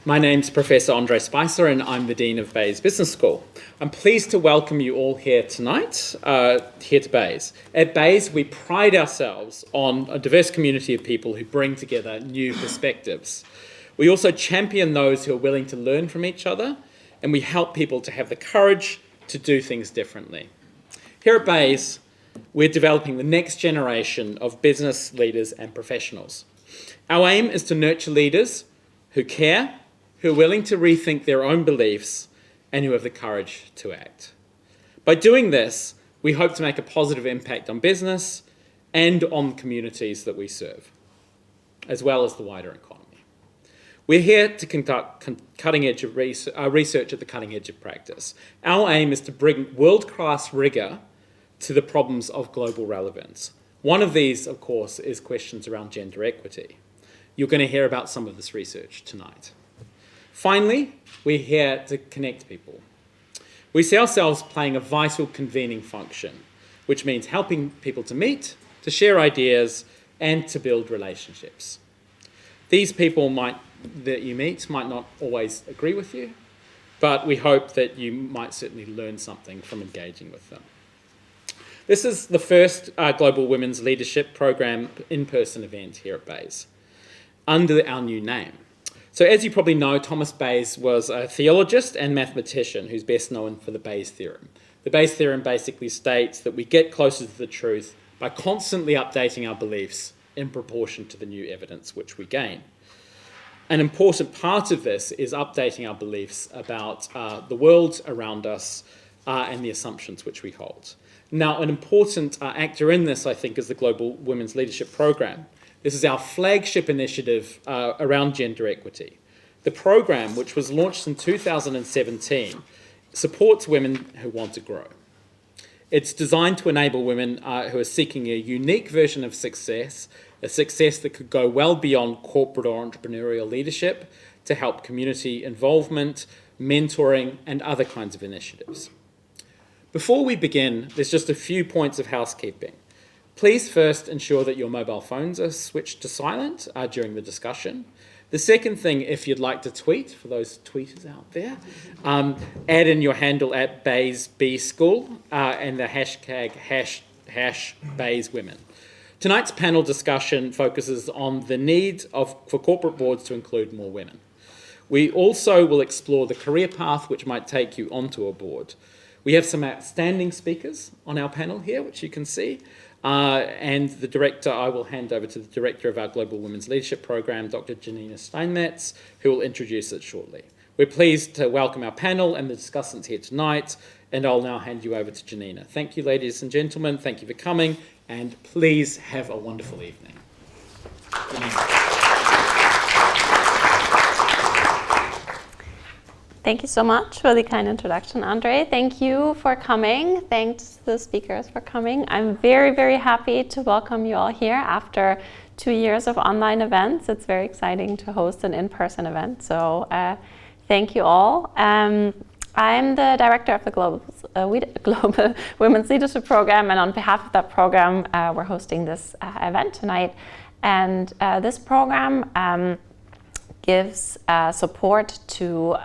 My name's Professor Andre Spicer and I'm the Dean of Bayes Business School. I'm pleased to welcome you all here tonight, here to Bayes. At Bayes, we pride ourselves on a diverse community of people who bring together new perspectives. We also champion those who are willing to learn from each other, and we help people to have the courage to do things differently. Here at Bayes, we're developing the next generation of business leaders and professionals. Our aim is to nurture leaders who care, who are willing to rethink their own beliefs, and who have the courage to act. By doing this, we hope to make a positive impact on business and on communities that we serve, as well as the wider economy. We're here to conduct cutting-edge research at the cutting edge of practice. Our aim is to bring world-class rigor to the problems of global relevance. One of these, of course, is questions around gender equity. You're going to hear about some of this research tonight. Finally, we're here to connect people. We see ourselves playing a vital convening function, which means helping people to meet, to share ideas, and to build relationships. These people that you meet might not always agree with you, but we hope that you might certainly learn something from engaging with them. This is the first Global Women's Leadership Program in-person event here at Bayes, under our new name. So as you probably know, Thomas Bayes was a theologist and mathematician who's best known for the Bayes theorem. The Bayes theorem basically states that we get closer to the truth by constantly updating our beliefs in proportion to the new evidence which we gain. An important part of this is updating our beliefs about the world around us and the assumptions which we hold. Now, an important actor in this, I think, is the Global Women's Leadership Program. This is our flagship initiative around gender equity. The program, which was launched in 2017, supports women who want to grow. It's designed to enable women who are seeking a unique version of success, a success that could go well beyond corporate or entrepreneurial leadership, to help community involvement, mentoring, and other kinds of initiatives. Before we begin, there's just a few points of housekeeping. Please first ensure that your mobile phones are switched to silent during the discussion. The second thing, if you'd like to tweet, for those tweeters out there, add in your handle at BayesBSchool and the hashtag #BayesWomen. Tonight's panel discussion focuses on the need for corporate boards to include more women. We also will explore the career path which might take you onto a board. We have some outstanding speakers on our panel here, which you can see. And the director, I will hand over to the director of our Global Women's Leadership Program, Dr. Janina Steinmetz, who will introduce it shortly. We're pleased to welcome our panel and the discussants here tonight, and I'll now hand you over to Janina. Thank you, ladies and gentlemen. Thank you for coming, and please have a wonderful evening. Janina. Thank you so much for the kind introduction, Andre. Thank you for coming. Thanks to the speakers for coming. I'm very, very happy to welcome you all here after 2 years of online events. It's very exciting to host an in-person event, so thank you all. I'm the director of the Global Women's Leadership Program, and on behalf of that program, we're hosting this event tonight. And this program gives support to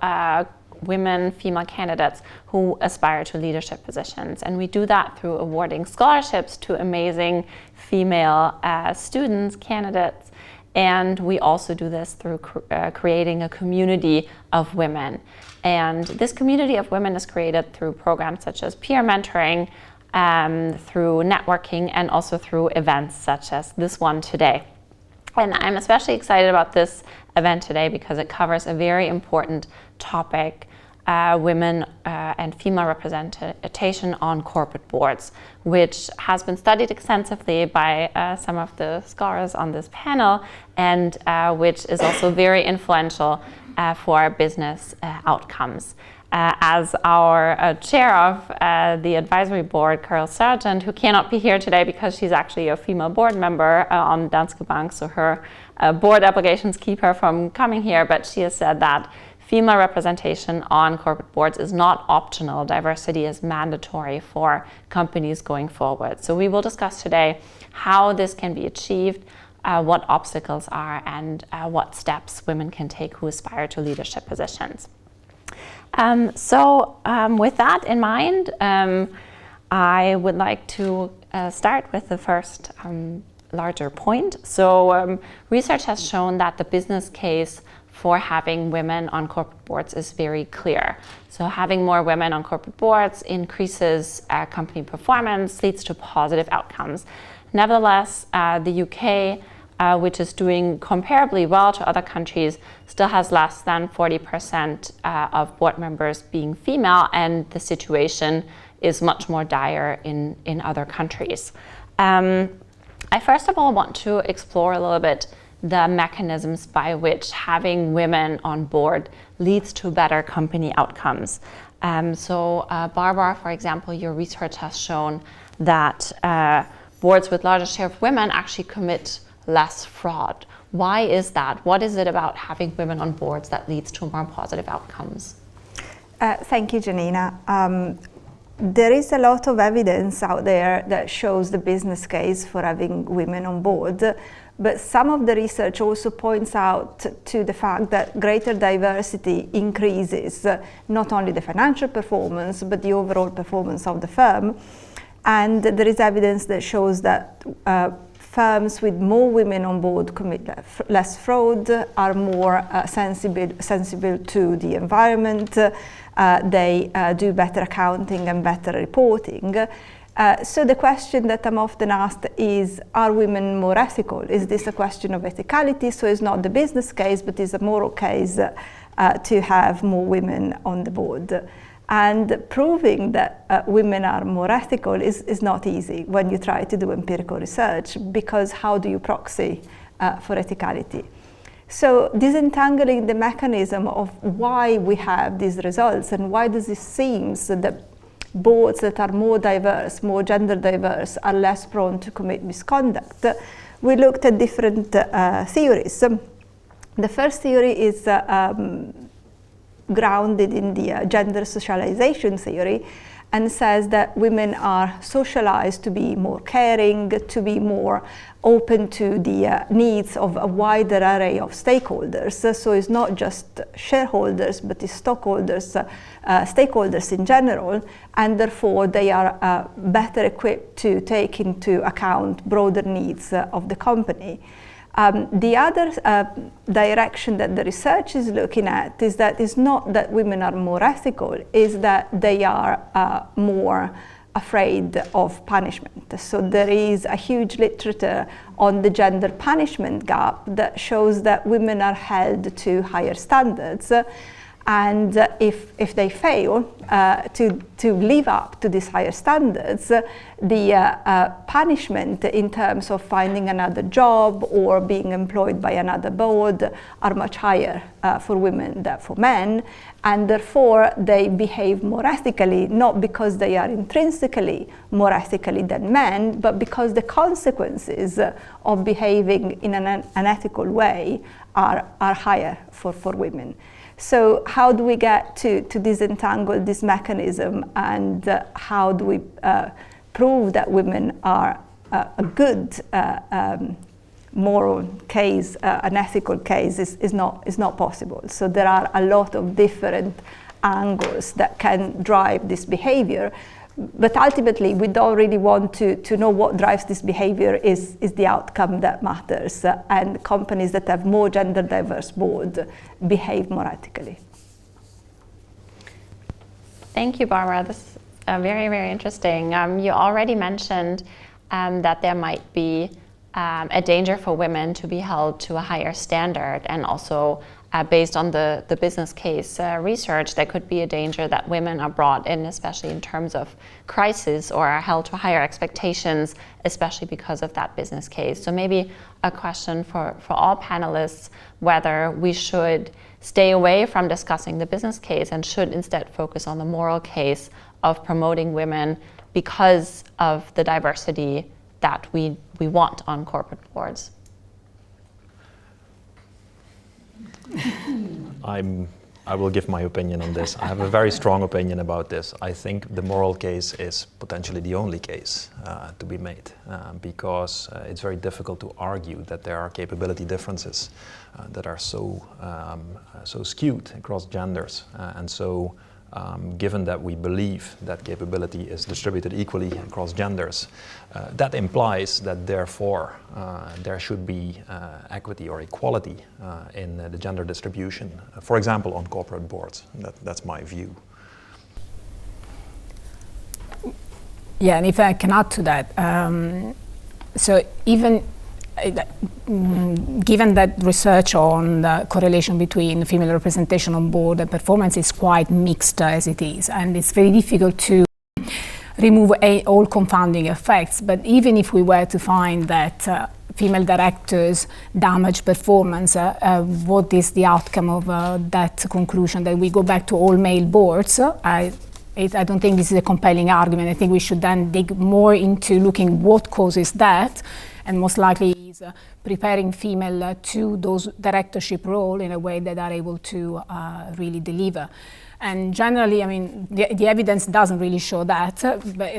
women, female candidates who aspire to leadership positions. And we do that through awarding scholarships to amazing female students, candidates. And we also do this through creating a community of women. And this community of women is created through programs such as peer mentoring, through networking, and also through events such as this one today. And I'm especially excited about this event today because it covers a very important topic, women and female representation on corporate boards, which has been studied extensively by some of the scholars on this panel, and which is also very influential for business outcomes. As our chair of the advisory board, Carol Sargent, who cannot be here today because she's actually a female board member on Danske Bank, so her board obligations keep her from coming here, but she has said that female representation on corporate boards is not optional. Diversity is mandatory for companies going forward. So we will discuss today how this can be achieved, what obstacles are, and what steps women can take who aspire to leadership positions. With that in mind, I would like to start with the first larger point. So research has shown that the business case for having women on corporate boards is very clear. So having more women on corporate boards increases company performance, leads to positive outcomes. Nevertheless, the UK, which is doing comparably well to other countries, still has less than 40% of board members being female, and the situation is much more dire in other countries. I first of all want to explore a little bit the mechanisms by which having women on board leads to better company outcomes. Barbara, for example, your research has shown that boards with larger share of women actually commit less fraud. Why is that? What is it about having women on boards that leads to more positive outcomes? Thank you, Janina. There is a lot of evidence out there that shows the business case for having women on board, but some of the research also points out to the fact that greater diversity increases not only the financial performance, but the overall performance of the firm. And there is evidence that shows that firms with more women on board commit less fraud, are more sensible to the environment, they do better accounting and better reporting. So the question that I'm often asked is, are women more ethical? Is this a question of ethicality? So it's not the business case, but it's a moral case to have more women on the board. And proving that women are more ethical is not easy when you try to do empirical research, because how do you proxy for ethicality? So disentangling the mechanism of why we have these results and why does it seem that boards that are more diverse, more gender diverse, are less prone to commit misconduct, we looked at different theories. The first theory is grounded in the gender socialization theory, and says that women are socialized to be more caring, to be more open to the needs of a wider array of stakeholders. So it's not just shareholders, but it's stockholders, stakeholders in general, and therefore they are better equipped to take into account broader needs of the company. The other direction that the research is looking at is that it's not that women are more ethical, is that they are more afraid of punishment. So there is a huge literature on the gender punishment gap that shows that women are held to higher standards, and if they fail to live up to these higher standards, the punishment in terms of finding another job or being employed by another board are much higher for women than for men, and therefore they behave more ethically, not because they are intrinsically more ethically than men, but because the consequences of behaving in an unethical way are higher for women. So how do we get to disentangle this mechanism, and how do we prove that women are a good moral case, an ethical case is not possible. So there are a lot of different angles that can drive this behavior, but ultimately we don't really want to know what drives this behavior is the outcome that matters, and companies that have more gender diverse board behave more ethically. Thank you, Barbara. This is very, very interesting. You already mentioned that there might be a danger for women to be held to a higher standard, and also based on the business case research, there could be a danger that women are brought in, especially in terms of crisis, or are held to higher expectations, especially because of that business case. So maybe a question for all panelists, whether we should stay away from discussing the business case and should instead focus on the moral case of promoting women because of the diversity that we want on corporate boards. I'm I will give my opinion on this. I have a very strong opinion about this. I think the moral case is potentially the only case to be made because it's very difficult to argue that there are capability differences that are so skewed across genders. And so given that we believe that capability is distributed equally across genders, that implies that therefore there should be equity or equality in the gender distribution, for example, on corporate boards. That's my view. Yeah, and if I can add to that, so even given that research on the correlation between female representation on board and performance is quite mixed as it is, and it's very difficult to remove all confounding effects, but even if we were to find that female directors damage performance, what is the outcome of that conclusion? That we go back to all male boards? I don't think this is a compelling argument. I think we should then dig more into looking what causes that, and most likely is preparing female to those directorship role in a way that are able to really deliver. And generally, I mean, the evidence doesn't really show that, but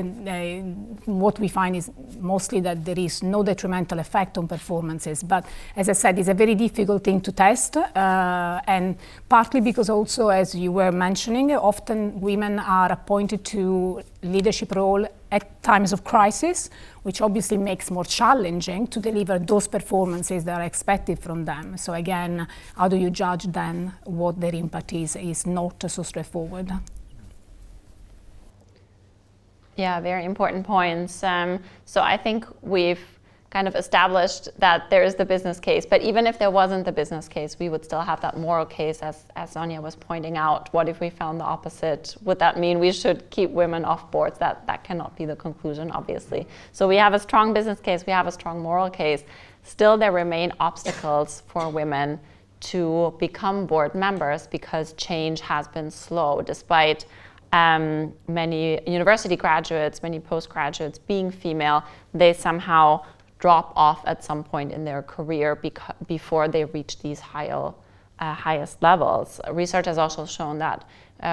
what we find is mostly that there is no detrimental effect on performances. But as I said, it's a very difficult thing to test, and partly because also, as you were mentioning, often women are appointed to leadership role at times of crisis, which obviously makes more challenging to deliver those performances that are expected from them. So again, how do you judge then what their impact is not so straightforward. Yeah, very important points. So I think we've kind of established that there is the business case, but even if there wasn't the business case, we would still have that moral case, as Sonia was pointing out. What if we found the opposite? Would that mean we should keep women off boards? That cannot be the conclusion, obviously. So we have a strong business case, we have a strong moral case. Still, there remain obstacles for women to become board members because change has been slow, despite many university graduates, many postgraduates being female. They somehow drop off at some point in their career before they reach these highest levels. Research has also shown that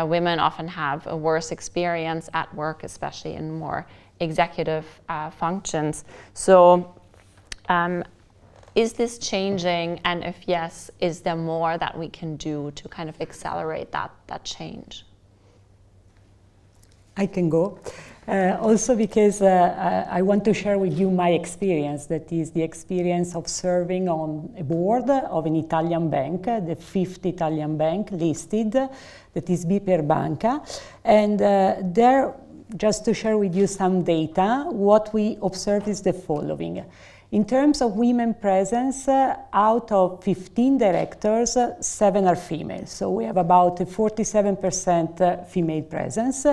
women often have a worse experience at work, especially in more executive functions. So is this changing? And if yes, is there more that we can do to kind of accelerate that change? I can go. Also because I want to share with you my experience, that is the experience of serving on a board of an Italian bank, the fifth Italian bank listed, that is BPER Banca. And there, just to share with you some data, what we observed is the following. In terms of women presence, out of 15 directors, 7 are female. So we have about a 47% female presence.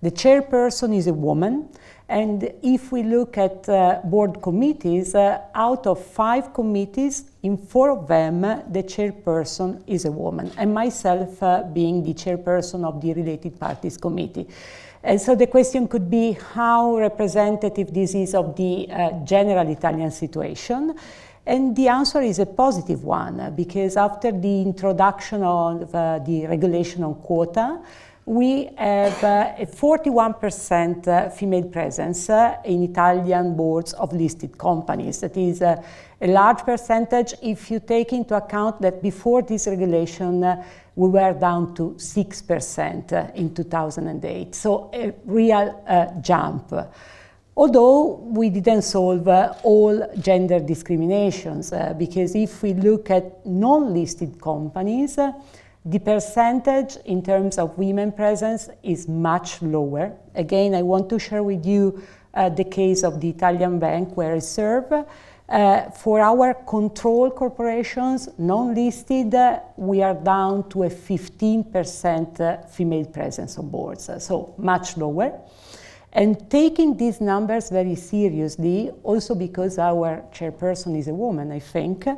The chairperson is a woman, and if we look at board committees, out of 5 committees, in 4 of them, the chairperson is a woman, and myself being the chairperson of the Related Parties Committee. And so the question could be how representative this is of the general Italian situation. And the answer is a positive one, because after the introduction of the regulation on quota, we have a 41% female presence in Italian boards of listed companies. That is a large percentage if you take into account that before this regulation we were down to 6% in 2008. So a real jump. Although we didn't solve all gender discriminations, because if we look at non-listed companies, the percentage in terms of women presence is much lower. Again, I want to share with you the case of the Italian bank where I serve. For our control corporations, non-listed, we are down to a 15% female presence on boards, so much lower. And taking these numbers very seriously, also because our chairperson is a woman, I think,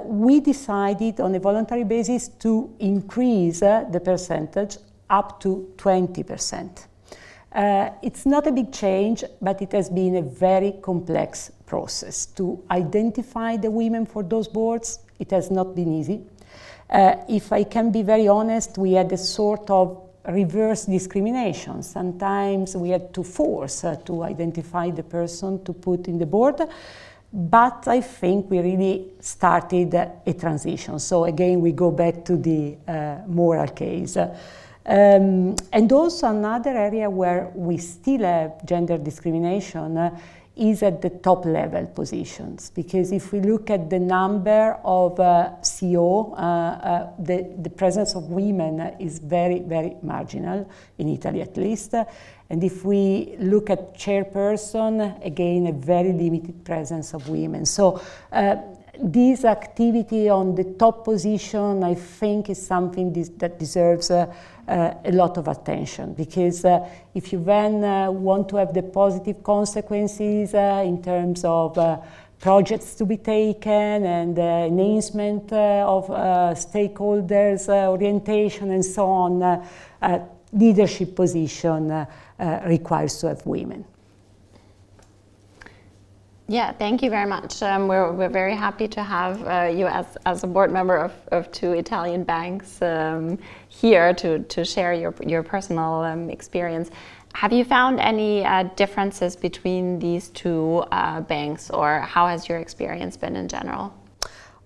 we decided on a voluntary basis to increase the percentage up to 20%. It's not a big change, but it has been a very complex process. To identify the women for those boards, it has not been easy. If I can be very honest, we had a sort of reverse discrimination. Sometimes we had to force to identify the person to put in the board, but I think we really started a transition. So again, we go back to the moral case. And also another area where we still have gender discrimination is at the top level positions, because if we look at the number of CEO, the presence of women is very, very marginal, in Italy at least. And if we look at chairperson, again, a very limited presence of women. So this activity on the top position, I think, is something that deserves a lot of attention, because if you then want to have the positive consequences in terms of projects to be taken and enhancement of stakeholders, orientation and so on, leadership position requires to have women. Yeah, thank you very much. We're very happy to have you as a board member of two Italian banks here to share your personal experience. Have you found any differences between these two banks, or how has your experience been in general?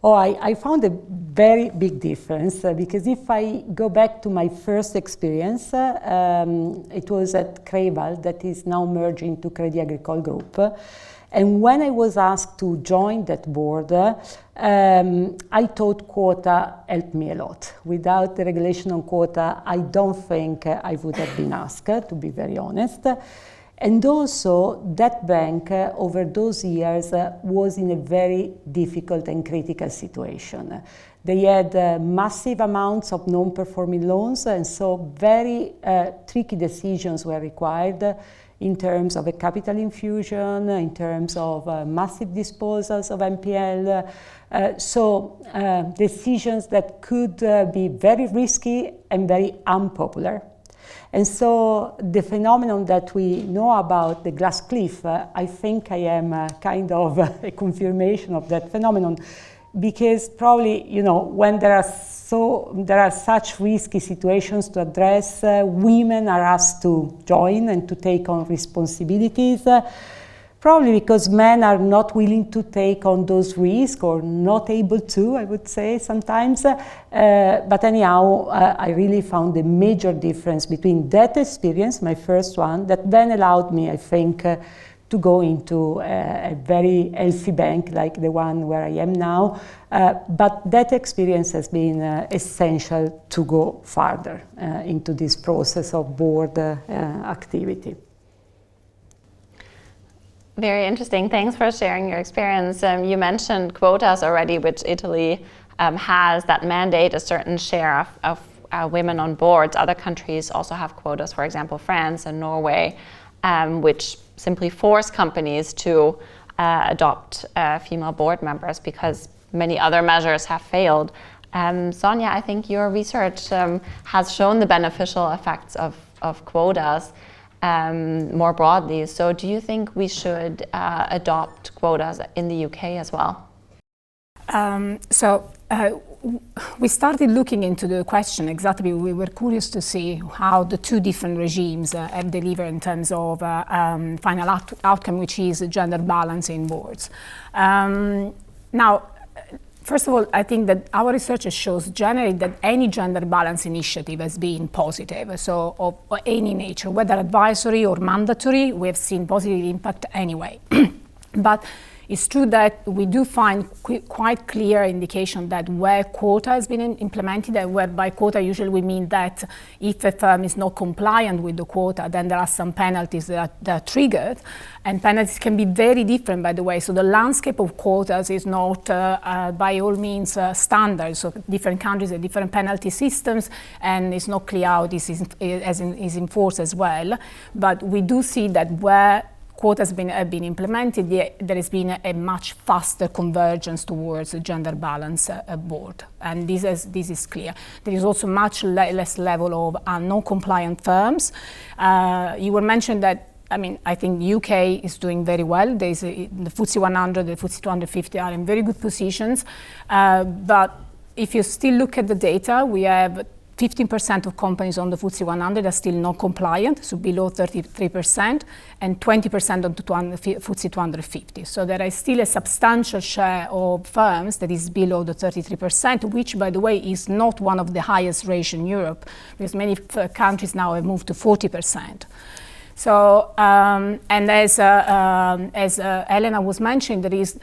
Oh, I found a very big difference because if I go back to my first experience, it was at Creval, that is now merged into Crédit Agricole Group. And when I was asked to join that board, I thought quota helped me a lot. Without the regulation on quota, I don't think I would have been asked, to be very honest. And also, that bank, over those years, was in a very difficult and critical situation. They had massive amounts of non-performing loans, and so very tricky decisions were required in terms of a capital infusion, in terms of massive disposals of NPL. Decisions that could be very risky and very unpopular. And so the phenomenon that we know about, the glass cliff, I think I am kind of a confirmation of that phenomenon, because probably, you know, when there are such risky situations to address, women are asked to join and to take on responsibilities, probably because men are not willing to take on those risks or not able to, I would say sometimes. But anyhow, I really found a major difference between that experience, my first one, that then allowed me, I think, to go into a very healthy bank like the one where I am now. But that experience has been essential to go further into this process of board activity. Very interesting. Thanks for sharing your experience. You mentioned quotas already, which Italy has that mandate a certain share of women on boards. Other countries also have quotas, for example, France and Norway, which simply force companies to adopt female board members because many other measures have failed. Sonia, I think your research has shown the beneficial effects of quotas more broadly. So do you think we should adopt quotas in the UK as well? We started looking into the question exactly. We were curious to see how the two different regimes have delivered in terms of final outcome, which is gender balance in boards. Now, first of all, I think that our research shows generally that any gender balance initiative has been positive, so of any nature, whether advisory or mandatory, we have seen positive impact anyway. But it's true that we do find quite clear indication that where quota has been implemented, and where by quota usually we mean that if a firm is not compliant with the quota, then there are some penalties that are triggered, and penalties can be very different, by the way. So the landscape of quotas is not by all means standard. So different countries have different penalty systems, and it's not clear how this is enforced as well. But we do see that where quotas have been implemented, there has been a much faster convergence towards a gender balance board, and this is clear. There is also much less level of non-compliant firms. You were mentioned that, I mean, I think the UK is doing very well. The FTSE 100, the FTSE 250 are in very good positions, but if you still look at the data, we have 15% of companies on the FTSE 100 are still not compliant, so below 33%, and 20% on the FTSE 250. So there is still a substantial share of firms that is below the 33%, which, by the way, is not one of the highest ratio in Europe, because many countries now have moved to 40%. So, and as Elena was mentioning, there is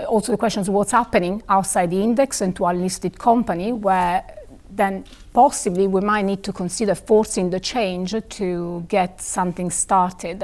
also the question of what's happening outside the index and to our listed company, where then possibly we might need to consider forcing the change to get something started.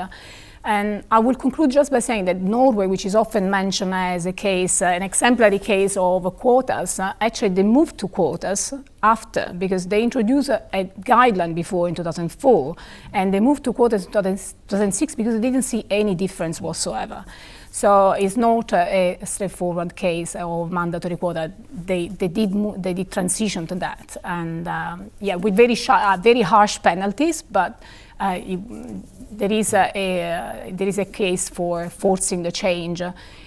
And I will conclude just by saying that Norway, which is often mentioned as a case, an exemplary case of quotas, actually they moved to quotas after, because they introduced a guideline before in 2004, and they moved to quotas in 2006 because they didn't see any difference whatsoever. So it's not a straightforward case of mandatory quota. They did transition to that, and yeah, with very harsh penalties. But there is a case for forcing the change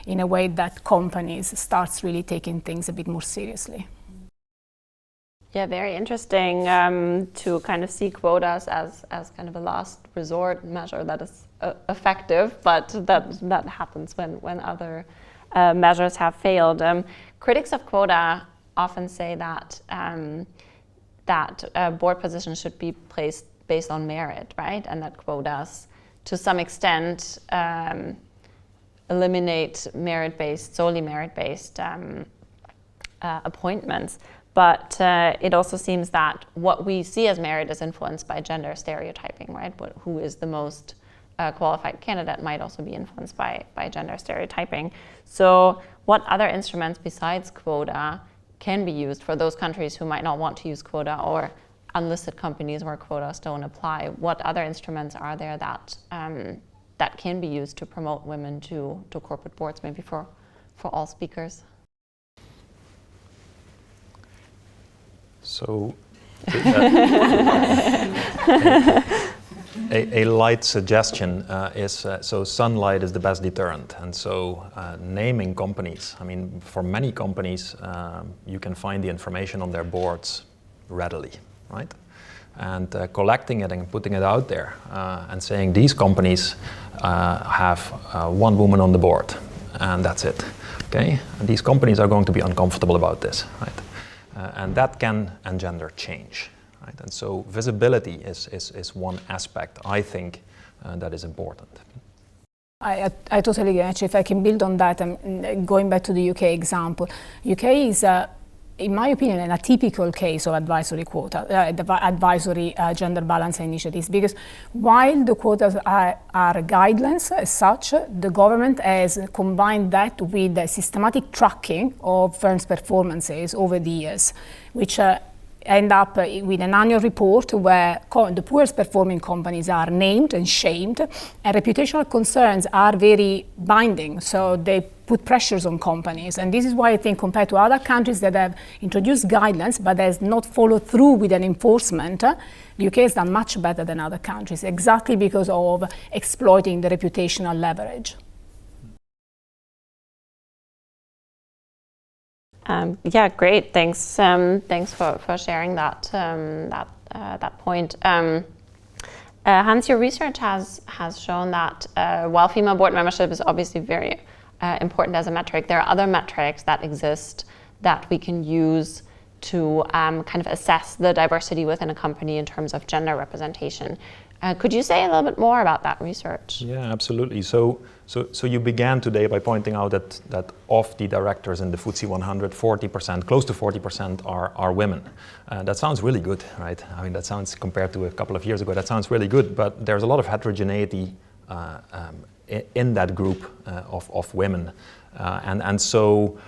in a way that companies starts really taking things a bit more seriously. Yeah, very interesting to kind of see quotas as kind of a last resort measure that is effective, but that happens when other measures have failed. Critics of quota often say that board positions should be placed based on merit, right? And that quotas, to some extent, eliminate solely merit-based appointments. But it also seems that what we see as merit is influenced by gender stereotyping, right? Who is the most qualified candidate might also be influenced by gender stereotyping. So what other instruments besides quota can be used for those countries who might not want to use quota, or unlisted companies where quotas don't apply? What other instruments are there that that can be used to promote women to corporate boards, maybe for all speakers? So a light suggestion is, so sunlight is the best deterrent. And so naming companies, I mean, for many companies, you can find the information on their boards readily, right? And collecting it and putting it out there and saying these companies have one woman on the board, and that's it, okay? And these companies are going to be uncomfortable about this, right? And that can engender change, right? And so visibility is one aspect, I think, that is important. I totally agree. Actually, if I can build on that, going back to the UK example, UK is, in my opinion, an atypical case of advisory quota, advisory gender balance initiatives, because while the quotas are guidelines as such, the government has combined that with the systematic tracking of firms' performances over the years, which end up with an annual report where the poorest performing companies are named and shamed, and reputational concerns are very binding, so they put pressures on companies. And this is why I think, compared to other countries that have introduced guidelines but has not followed through with an enforcement, the UK has done much better than other countries, exactly because of exploiting the reputational leverage. Yeah, great. Thanks. Thanks for sharing that point. Hans, your research has shown that while female board membership is obviously very important as a metric, there are other metrics that exist that we can use to kind of assess the diversity within a company in terms of gender representation. Could you say a little bit more about that research? Yeah, absolutely. So you began today by pointing out that of the directors in the FTSE 100, 40%, close to 40% are women. That sounds really good, right? I mean, that sounds, compared to a couple of years ago, that sounds really good, but there's a lot of heterogeneity in that group of women. And so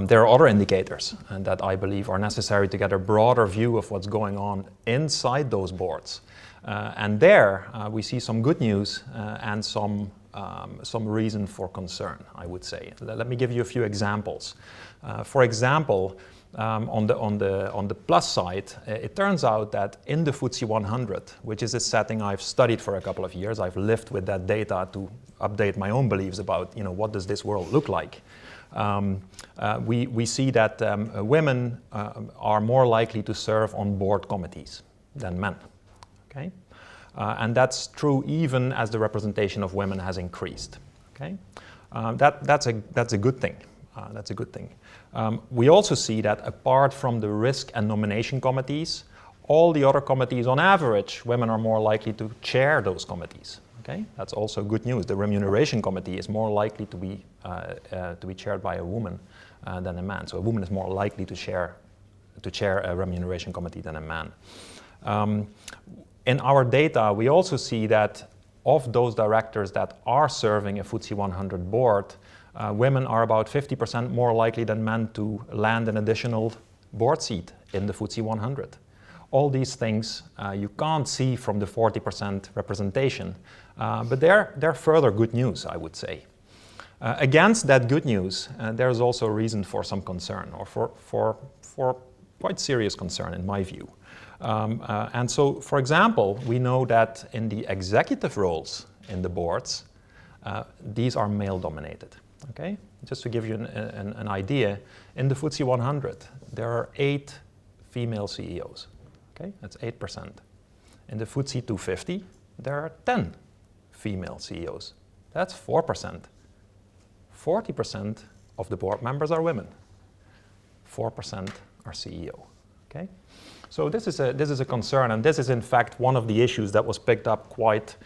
there are other indicators that I believe are necessary to get a broader view of what's going on inside those boards. And there we see some good news and some reason for concern, I would say. Let me give you a few examples. For example, on the plus side, it turns out that in the FTSE 100, which is a setting I've studied for a couple of years, I've lived with that data to update my own beliefs about, what does this world look like. we see that women are more likely to serve on board committees than men. Okay? And that's true even as the representation of women has increased. Okay? That's a good thing. That's a good thing. We also see that apart from the risk and nomination committees, all the other committees, on average, women are more likely to chair those committees. Okay? That's also good news. The remuneration committee is more likely to be chaired by a woman than a man. So a woman is more likely to chair a remuneration committee than a man. In our data, we also see that of those directors that are serving a FTSE 100 board, women are about 50% more likely than men to land an additional board seat in the FTSE 100. All these things you can't see from the 40% representation, but they're further good news, I would say. Against that good news, there's also reason for some concern, or for quite serious concern in my view. And so, for example, we know that in the executive roles in the boards, these are male-dominated. Okay? Just to give you an idea, in the FTSE 100, there are 8 female CEOs. Okay? That's 8%. In the FTSE 250, there are 10 female CEOs. That's 4%. 40% of the board members are women. 4% are CEO. Okay? So this is a concern, and this is in fact one of the issues that was picked up quite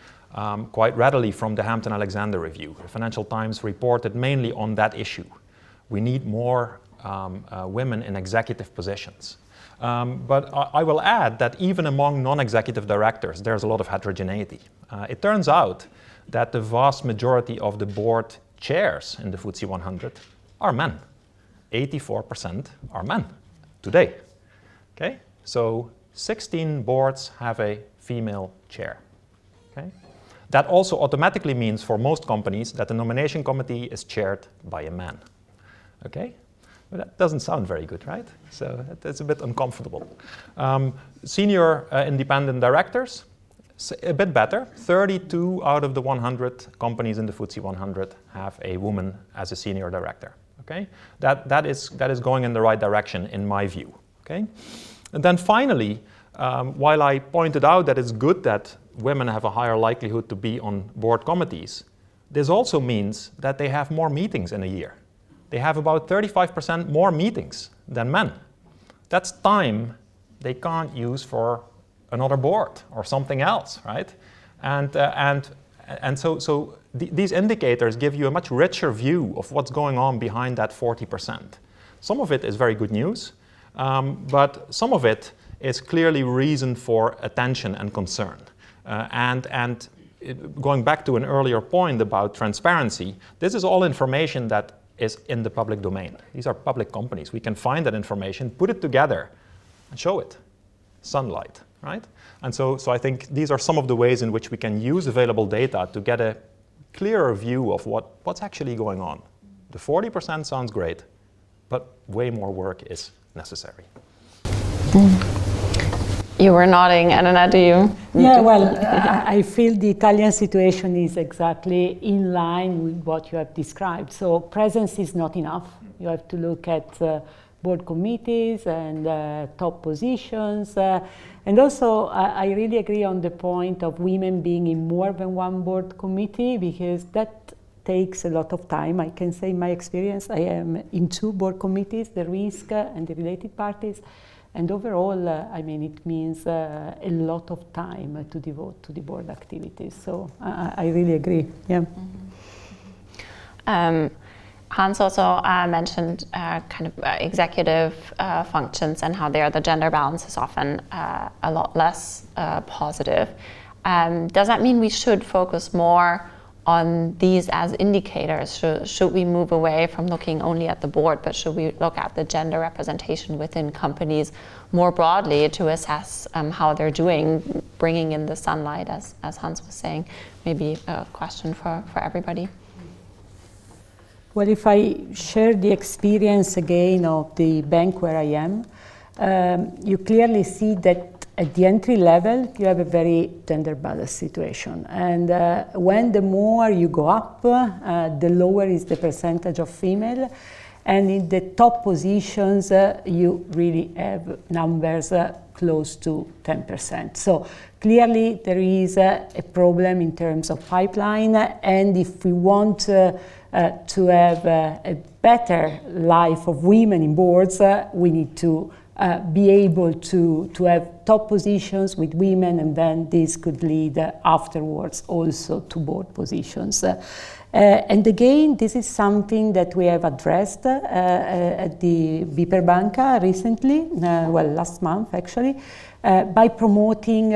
readily from the Hampton-Alexander review. The Financial Times reported mainly on that issue. We need more women in executive positions. But I will add that even among non-executive directors, there's a lot of heterogeneity. It turns out that the vast majority of the board chairs in the FTSE 100 are men. 84% are men today. Okay? So 16 boards have a female chair. Okay? That also automatically means for most companies that the nomination committee is chaired by a man. Okay? But that doesn't sound very good, right? So it's a bit uncomfortable. Senior independent directors, a bit better. 32 out of the 100 companies in the FTSE 100 have a woman as a senior director. Okay? That is going in the right direction in my view. Okay? And then finally, while I pointed out that it's good that women have a higher likelihood to be on board committees, this also means that they have more meetings in a year. They have about 35% more meetings than men. That's time they can't use for another board or something else, right? And so these indicators give you a much richer view of what's going on behind that 40%. Some of it is very good news, but some of it is clearly reason for attention and concern. Going back to an earlier point about transparency, this is all information that is in the public domain. These are public companies. We can find that information, put it together, and show it. Sunlight, right? And so I think these are some of the ways in which we can use available data to get a clearer view of what's actually going on. The 40% sounds great, but way more work is necessary. You were nodding, Elena, do you? Yeah, well, I feel the Italian situation is exactly in line with what you have described. So presence is not enough. You have to look at board committees and top positions. And also, I really agree on the point of women being in more than one board committee, because that takes a lot of time. I can say in my experience, I am in 2 board committees, the risk and the related parties. And overall, I mean, it means a lot of time to devote to the board activities. So I really agree. Yeah. Hans also mentioned kind of executive functions and how there the gender balance is often a lot less positive. Does that mean we should focus more on these as indicators? Should we move away from looking only at the board, but should we look at the gender representation within companies more broadly to assess how they're doing, bringing in the sunlight, as Hans was saying? Maybe a question for everybody. Well, if I share the experience again of the bank where I am, you clearly see that at the entry level, you have a very gender balanced situation. And when the more you go up, the lower is the percentage of female. And in the top positions, you really have numbers close to 10%. So clearly there is a problem in terms of pipeline. And if we want to have a better life of women in boards, we need to be able to have top positions with women, and then this could lead afterwards also to board positions. And again, this is something that we have addressed at the BPER Banca recently, last month actually, by promoting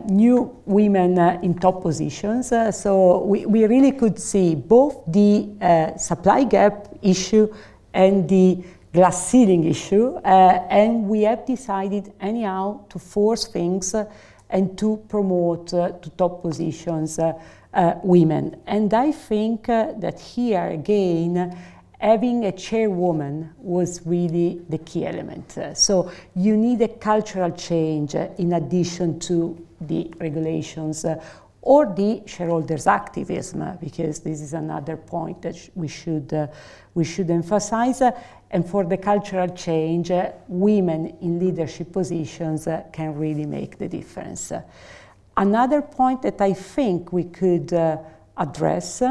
new women in top positions. So we really could see both the supply gap issue and the glass ceiling issue, and we have decided anyhow to force things and to promote to top positions women. And I think that here again, having a chairwoman was really the key element. So you need a cultural change in addition to the regulations or the shareholders' activism, because this is another point that we should emphasize. And for the cultural change, women in leadership positions can really make the difference. Another point that I think we could address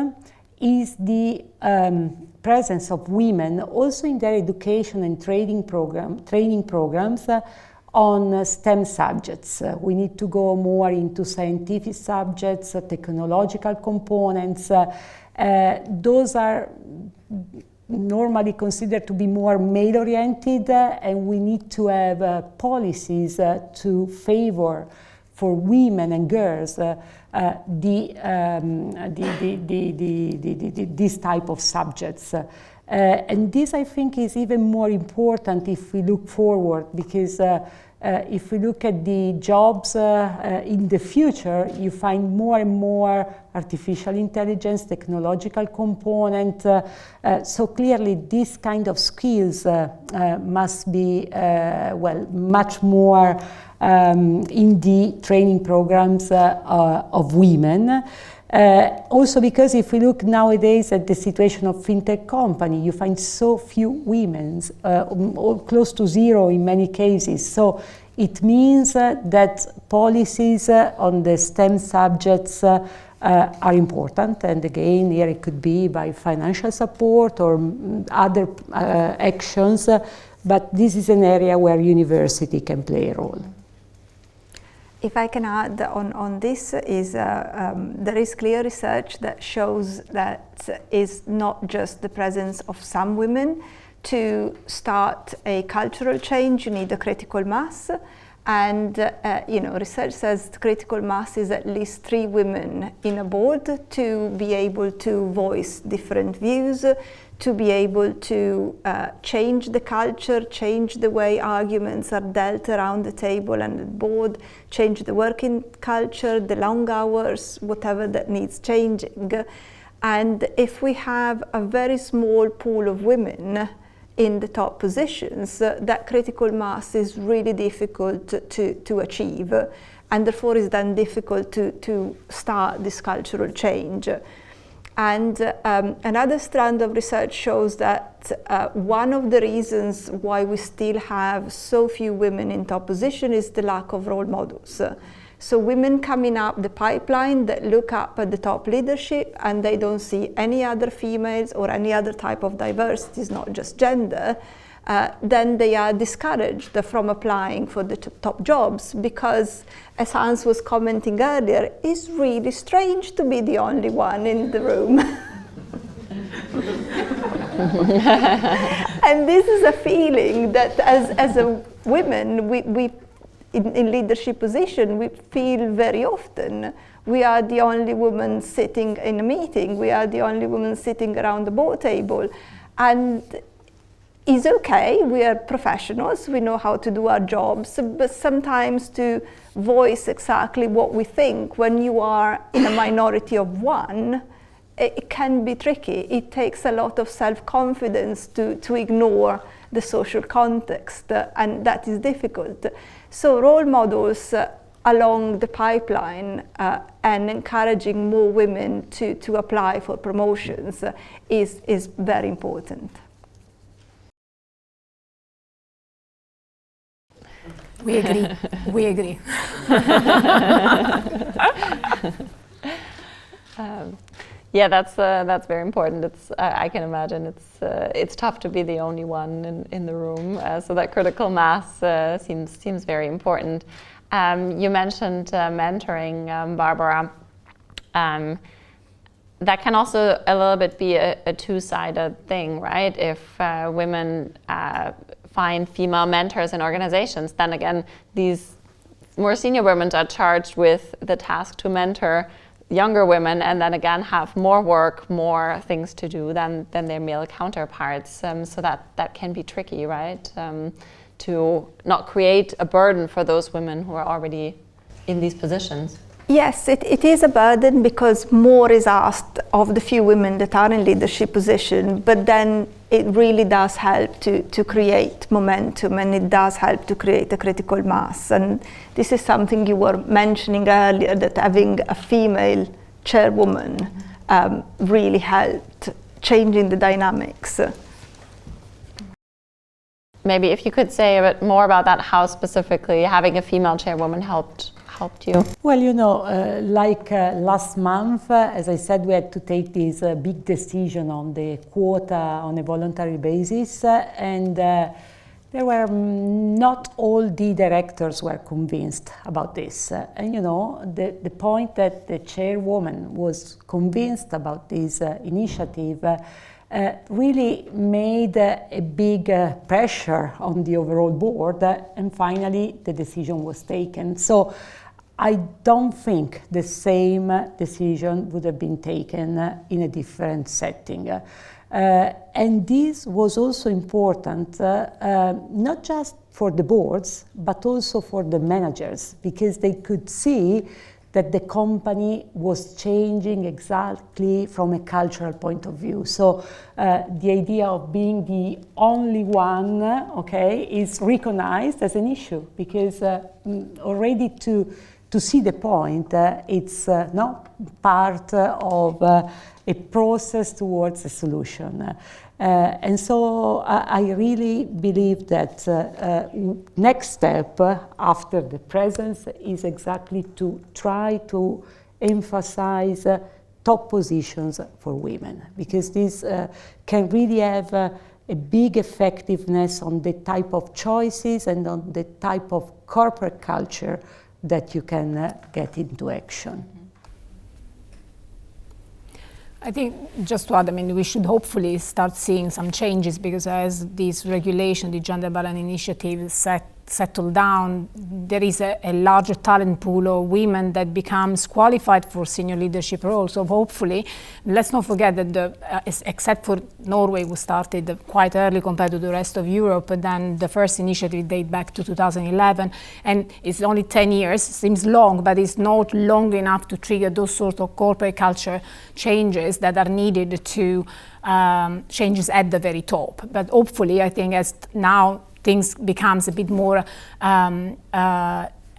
is the presence of women also in their education and training programs on STEM subjects. We need to go more into scientific subjects, technological components. Those are normally considered to be more male-oriented, and we need to have policies to favor for women and girls this type of subjects. And this, I think, is even more important if we look forward, because if we look at the jobs in the future, you find more and more artificial intelligence, technological component. So clearly, this kind of skills must be, much more in the training programs of women. Also because if we look nowadays at the situation of fintech company, you find so few women, close to zero in many cases. So it means that policies on the STEM subjects are important. And again, here it could be by financial support or other actions, but this is an area where university can play a role. If I can add on this, is there is clear research that shows that is not just the presence of some women. To start a cultural change, you need a critical mass. And research says critical mass is at least 3 women in a board to be able to voice different views, to be able to change the culture, change the way arguments are dealt around the table and the board, change the working culture, the long hours, whatever that needs changing. And if we have a very small pool of women in the top positions, that critical mass is really difficult to achieve, and therefore is then difficult to start this cultural change. And another strand of research shows that one of the reasons why we still have so few women in top position is the lack of role models. So women coming up the pipeline that look up at the top leadership and they don't see any other females or any other type of diversity, it's not just gender, then they are discouraged from applying for the top jobs, because, as Hans was commenting earlier, it's really strange to be the only one in the room. And this is a feeling that as a women, we in leadership position, we feel very often. We are the only woman sitting in a meeting. We are the only woman sitting around the board table. And it's okay, we are professionals, we know how to do our jobs, but sometimes to voice exactly what we think when you are in a minority of one, it can be tricky. It takes a lot of self-confidence to ignore the social context, and that is difficult. So role models along the pipeline and encouraging more women to apply for promotions is very important. We agree. We agree. Yeah, that's very important. I can imagine it's tough to be the only one in the room. So that critical mass seems very important. You mentioned mentoring, Barbara. That can also a little bit be a two-sided thing, right? If women find female mentors in organizations, then again, these more senior women are charged with the task to mentor younger women, and then again have more work, more things to do than their male counterparts. So that can be tricky, right? To not create a burden for those women who are already in these positions. Yes, it is a burden because more is asked of the few women that are in leadership position, but then it really does help to create momentum, and it does help to create a critical mass. And this is something you were mentioning earlier, that having a female chairwoman really helped changing the dynamics. Maybe if you could say a bit more about that, how specifically having a female chairwoman helped you? Well, last month, as I said, we had to take this big decision on the quota on a voluntary basis, and there were not all the directors were convinced about this. And the point that the chairwoman was convinced about this initiative really made a big pressure on the overall board, and finally the decision was taken. So I don't think the same decision would have been taken in a different setting. And this was also important, not just for the boards, but also for the managers, because they could see that the company was changing exactly from a cultural point of view. So the idea of being the only one, is recognized as an issue, because already to see the point, it's not part of a process towards a solution. And so I really believe that next step after the presence is exactly to try to emphasize top positions for women, because this can really have a big effectiveness on the type of choices and on the type of corporate culture that you can get into action. I think, just to add, we should hopefully start seeing some changes, because as this regulation, the Gender Balance Initiative, settle down, there is a larger talent pool of women that becomes qualified for senior leadership roles. So hopefully, let's not forget that except for Norway, who started quite early compared to the rest of Europe, but then the first initiative dates back to 2011, and it's only 10 years, seems long, but it's not long enough to trigger those sort of corporate culture changes that are needed to changes at the very top. But hopefully, I think as now things becomes a bit more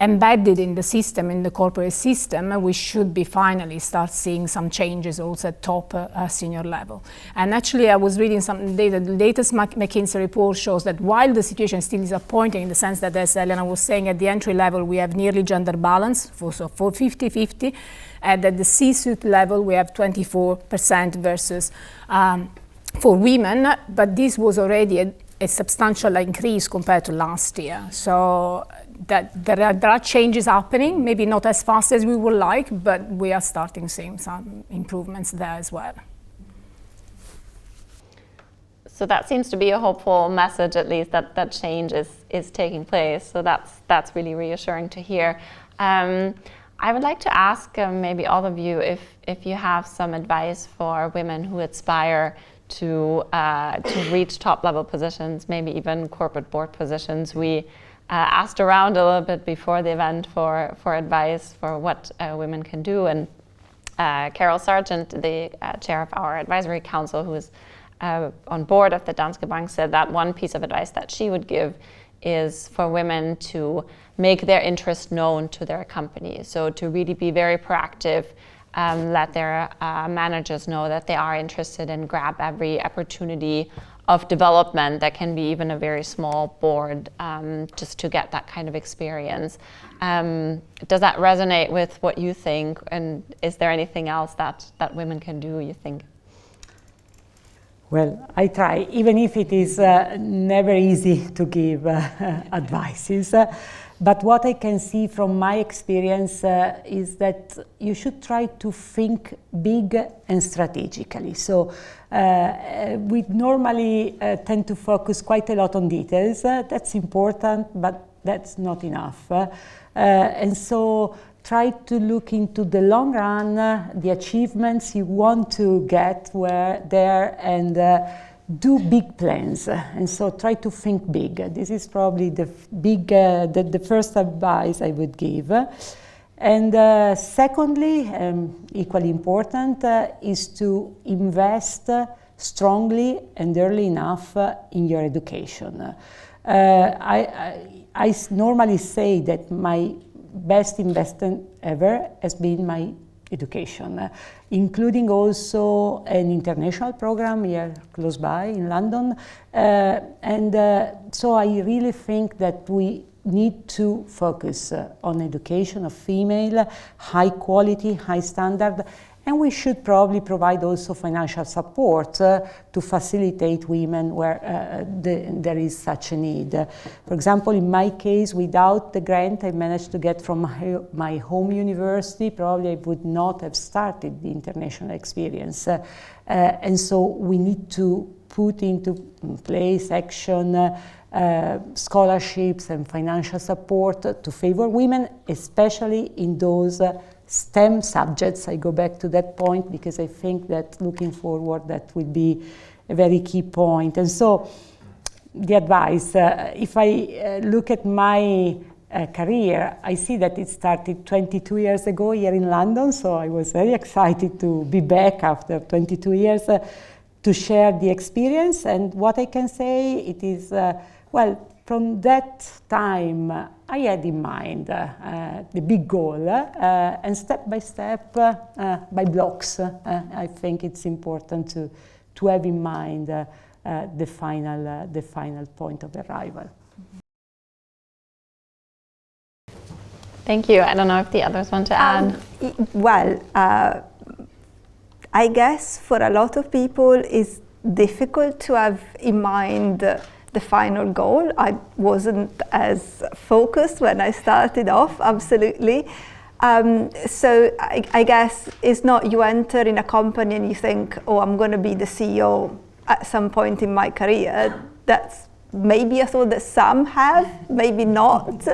embedded in the system, in the corporate system, we should be finally start seeing some changes also at top senior level. And actually, I was reading some data. The latest McKinsey report shows that while the situation still is disappointing in the sense that, as Elena was saying, at the entry level we have nearly gender balance, for 50-50, and at the C-suite level we have 24% versus for women, but this was already a substantial increase compared to last year. So that there are changes happening, maybe not as fast as we would like, but we are starting seeing some improvements there as well. So that seems to be a hopeful message, at least, that change is taking place. So that's really reassuring to hear. I would like to ask maybe all of you if you have some advice for women who aspire to reach top-level positions, maybe even corporate board positions. We asked around a little bit before the event for advice for what women can do, and Carol Sargent, the chair of our advisory council, who is on board of the Danske Bank said that one piece of advice that she would give is for women to make their interest known to their company. So to really be very proactive, let their managers know that they are interested and grab every opportunity of development that can be even a very small board, just to get that kind of experience. Does that resonate with what you think? And is there anything else that women can do, you think? Well, I try, even if it is never easy to give advices. But what I can see from my experience is that you should try to think big and strategically. So we normally tend to focus quite a lot on details. That's important, but that's not enough. And so try to look into the long run, the achievements you want to get there, and do big plans. And so try to think big. This is probably the first advice I would give. And secondly, equally important, is to invest strongly and early enough in your education. I normally say that my best investment ever has been my education, including also an international program here close by in London. So I really think that we need to focus on education of female, high quality, high standard, and we should probably provide also financial support to facilitate women where there is such a need. For example, in my case, without the grant I managed to get from my home university, probably I would not have started the international experience. And so we need to put into place action, scholarships and financial support to favor women, especially in those STEM subjects. I go back to that point because I think that looking forward that will be a very key point. And so the advice, if I look at my career, I see that it started 22 years ago here in London, so I was very excited to be back after 22 years to share the experience. And what I can say, it is, well, from that time, I had in mind the big goal, and step by step, by blocks, I think it's important to have in mind the final point of arrival. Thank you. I don't know if the others want to add. Well, I guess for a lot of people it's difficult to have in mind the final goal. I wasn't as focused when I started off, absolutely. So I guess it's not you enter in a company and you think, oh, I'm going to be the CEO at some point in my career. That's maybe a thought that some have, maybe not.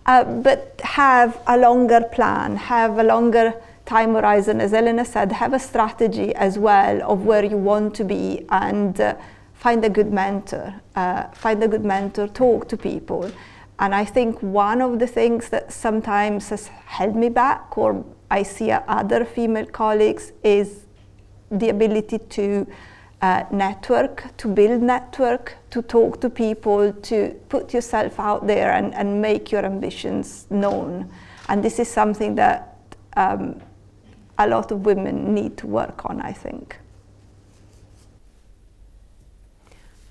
But have a longer plan, have a longer time horizon, as Elena said, have a strategy as well of where you want to be, and find a good mentor, talk to people. And I think one of the things that sometimes has held me back, or I see other female colleagues, is the ability to network, to build network, to talk to people, to put yourself out there and make your ambitions known. And this is something that a lot of women need to work on, I think.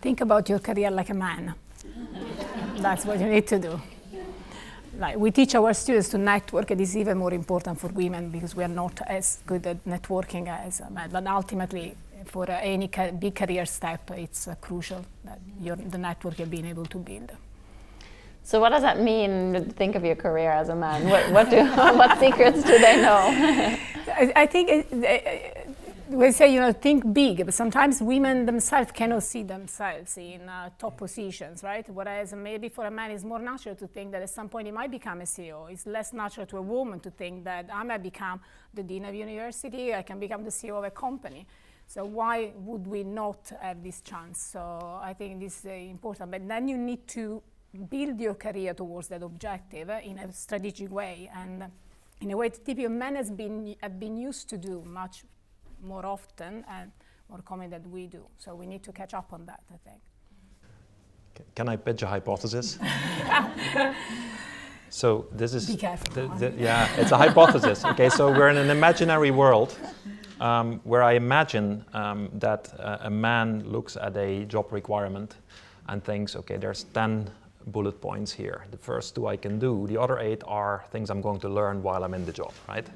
Think about your career like a man. That's what you need to do. Like, we teach our students to network. It is even more important for women because we are not as good at networking as men. But ultimately, for any big career step, it's crucial that the network you're being able to build. So what does that mean to think of your career as a man? What secrets do they know? I think we say, think big, but sometimes women themselves cannot see themselves in top positions, right? Whereas maybe for a man it's more natural to think that at some point he might become a CEO. It's less natural to a woman to think that I might become the dean of university, I can become the CEO of a company. So why would we not have this chance? So I think this is important. But then you need to build your career towards that objective in a strategic way, and in a way that typically men have been used to do much more often, and more common than we do. So we need to catch up on that, I think. Can I pitch a hypothesis? So this is... Be careful. Yeah, it's a hypothesis. Okay, so we're in an imaginary world where I imagine that a man looks at a job requirement and thinks, okay, there's 10 bullet points here. The first 2 I can do. The other 8 are things I'm going to learn while I'm in the job, right?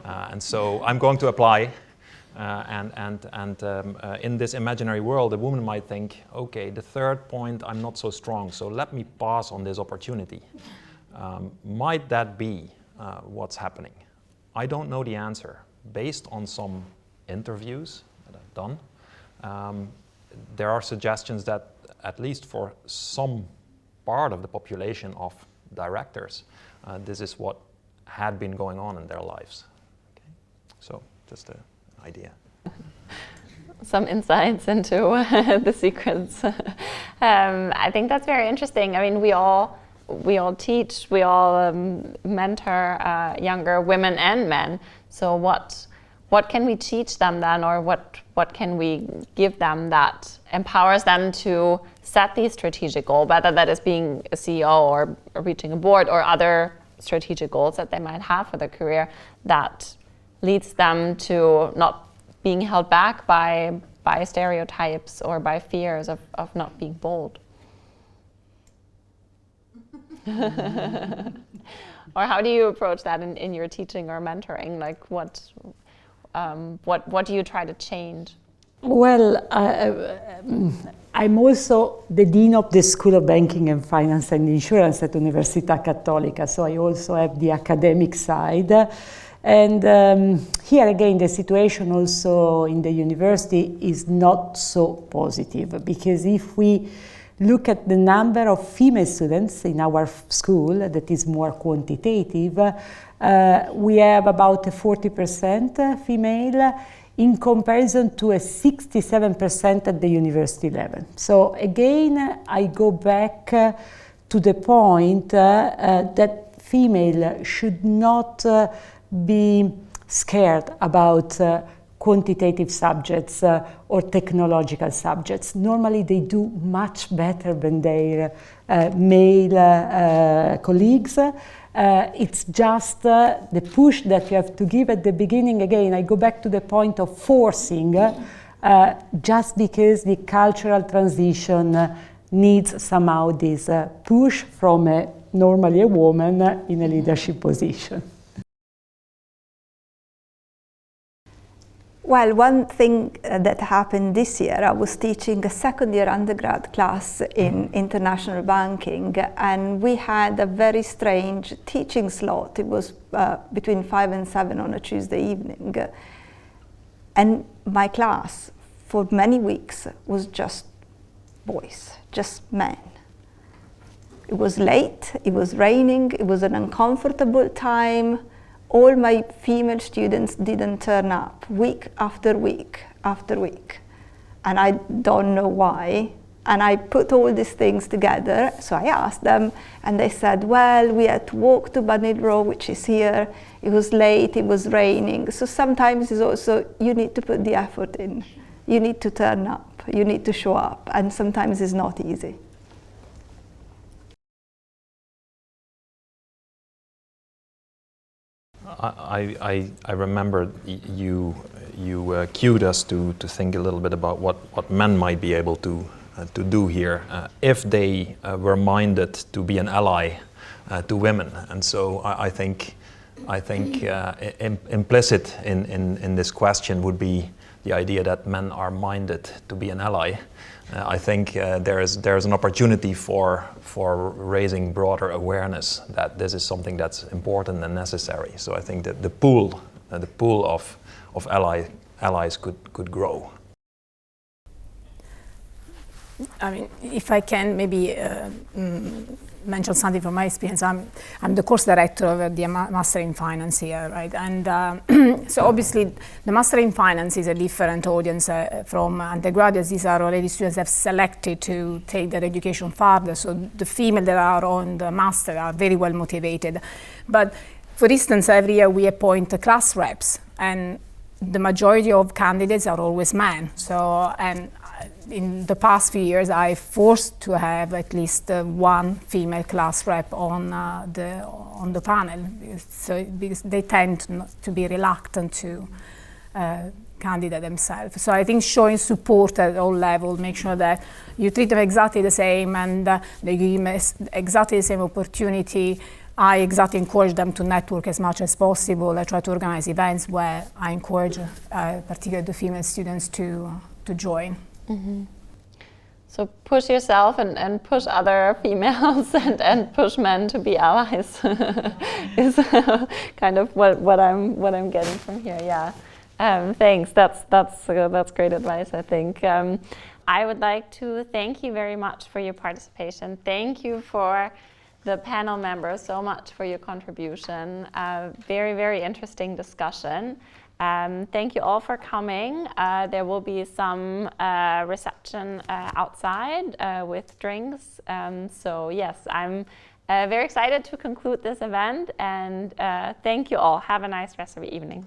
And so I'm going to apply. In this imaginary world, a woman might think, okay, the third point I'm not so strong, so let me pass on this opportunity. Might that be what's happening? I don't know the answer. Based on some interviews that I've done, there are suggestions that at least for some part of the population of directors, this is what had been going on in their lives. Okay? So just an idea. Some insights into the secrets. I think that's very interesting. I mean, we all teach, we all mentor younger women and men. So what can we teach them then, or what can we give them that empowers them to set these strategic goals, whether that is being a CEO or reaching a board or other strategic goals that they might have for their career, that leads them to not being held back by stereotypes or by fears of not being bold. Or how do you approach that in your teaching or mentoring? Like what do you try to change? Well, I'm also the Dean of the School of Banking and Finance and Insurance at Università Cattolica, so I also have the academic side. And here again, the situation also in the university is not so positive, because if we look at the number of female students in our school, that is more quantitative, we have about a 40% female in comparison to a 67% at the university level. So again, I go back to the point that female should not be scared about quantitative subjects or technological subjects. Normally they do much better than their male colleagues. It's just the push that you have to give at the beginning. Again, I go back to the point of forcing, just because the cultural transition needs somehow this push from normally a woman in a leadership position. Well, one thing that happened this year, I was teaching a second-year undergrad class in international banking, and we had a very strange teaching slot. It was between 5 and 7 on a Tuesday evening. And my class, for many weeks, was just boys, just men. It was late, it was raining, it was an uncomfortable time. All my female students didn't turn up week after week after week. And I don't know why. And I put all these things together. So I asked them, and they said, well, we had to walk to Bunhill Row, which is here. It was late, it was raining. So sometimes it's also, you need to put the effort in. You need to turn up, you need to show up. And sometimes it's not easy. I remember you cued us to think a little bit about what men might be able to do here if they were minded to be an ally to women. And so I think implicit in this question would be the idea that men are minded to be an ally. I think there is an opportunity for raising broader awareness that this is something that's important and necessary. So I think that the pool of allies could grow. I mean, if I can maybe mention something from my experience, I'm the course director of the Master in Finance here, right? And so obviously the Master in Finance is a different audience from undergraduates. These are already students that have selected to take their education further. So the female that are on the Master are very well motivated. But for instance, every year we appoint class reps, and the majority of candidates are always men. So, and in the past few years, I forced to have at least one female class rep on the panel, so because they tend to be reluctant to candidate themselves. So I think showing support at all levels, make sure that you treat them exactly the same and they give them exactly the same opportunity. I exactly encourage them to network as much as possible. I try to organize events where I encourage particularly the female students to join. Mm-hmm. So push yourself and push other females and push men to be allies is kind of what I'm getting from here. Yeah. Thanks. That's great advice, I think. I would like to thank you very much for your participation. Thank you for the panel members so much for your contribution. Very, very interesting discussion. Thank you all for coming. There will be some reception outside with drinks. So yes, I'm very excited to conclude this event, and thank you all. Have a nice rest of your evening.